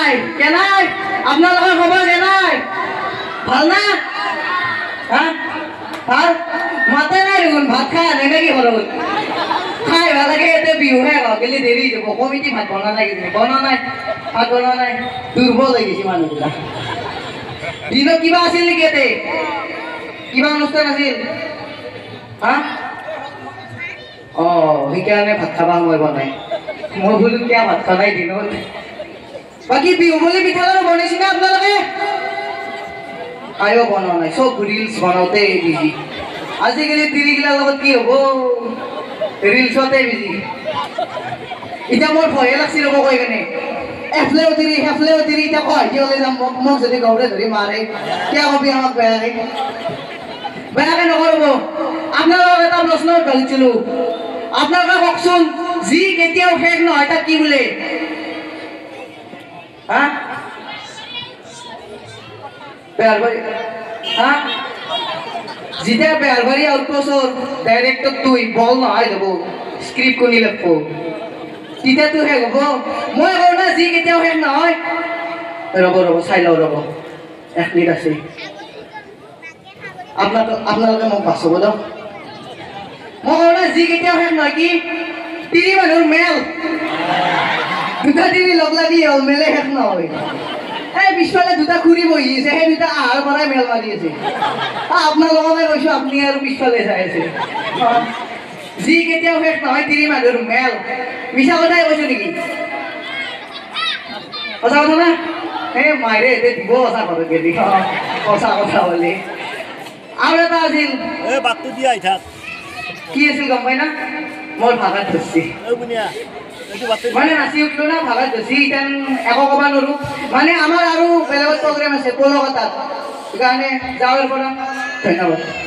কেনাই কেনাই আপোনালোকৰ খবৰ কেনাই ভাল না হা ভাল মাতে নাই দেখোন ভাত খাই আনে নেকি ঘৰত খাই ভাল লাগে এতিয়া বিহুহে গেলি দেৰি যাব কমিটি ভাত বনা নাই বনা নাই ভাত বনা নাই দুৰ্বল হৈ গৈছে মানুহবিলাক দিনত কিবা আছিল নেকি ইয়াতে কিবা অনুষ্ঠান আছিল হা সেইকাৰণে ভাত খাবা সময় পোৱা নাই মই বোলো কিয় ভাত খোৱা নাই দিনত বাকী বিহু বুলি পিঠা লাড়ু বনাইছে না আপোনালোকে আয়ো বনোৱা নাই চব ৰিলছ বনাওঁতে বিজি আজিকালি তিৰিগিলাৰ লগত কি হ'ব ৰিলছতে বিজি এতিয়া মোৰ ভয়ে লাগছিল ৰ'ব কৈ কেনে এফলে উতিৰি এতিয়া কয় হ'লে যাম মোক যদি গৌৰে ধৰি মাৰে কিয় কবি আমাক বেয়াকে নকৰিব আপোনালোকক এটা প্ৰশ্ন সুধিছিলোঁ আপোনালোকে কওকচোন যি কেতিয়াও শেষ নহয় তাক কি বোলে হা বেহাৰবাৰী হা যেতিয়া বেহাৰবাৰী আউটপোষ্টৰ ডাইৰেক্টৰ তুই বল নহয় যাব স্ক্ৰিপ্ট কোনি লিখব তেতিয়াতো শেষ হ'ব মই কওঁ না যি কেতিয়াও শেষ নহয় ৰ'ব চাই লওঁ ৰ'ব 1 মিনিট আছে আপোনালোকে মোক বাচাব দিয়ক মই কওঁ না যি কেতিয়াও শেষ নহয় কি তিৰি মানুহৰ মেল দুটা তিৰি লগ লাগি হ'ল মেলে শেষ নহয় এই পিছফালে দুটা খুৰি বহি আছে সেই দুটা আহাৰ পৰাই মেল মাৰি আছে আপোনালোককে কৈছোঁ আপুনি আৰু পিছফালে চাই আছে যি কেতিয়াও শেষ নহয় তিৰি মানুহৰ মেল মিছা কথাই কৈছোঁ নেকি সঁচা কথা না এই মাইৰে এতিয়া দিব সঁচা ঘৰত গেলি সঁচা কথা বুলি আৰু এটা আছিল কি আছিল গম পাই না মোৰ ভাগাত ধৰছি মানে নাচি উঠলো না ভাগাত ধৰছি এতিয়া একো ক'ব নোৱাৰোঁ মানে আমাৰ আৰু বেলেগত প্ৰগ্ৰেম আছে কলকাতাত সেইকাৰণে যাওঁৰ পৰা ধন্যবাদ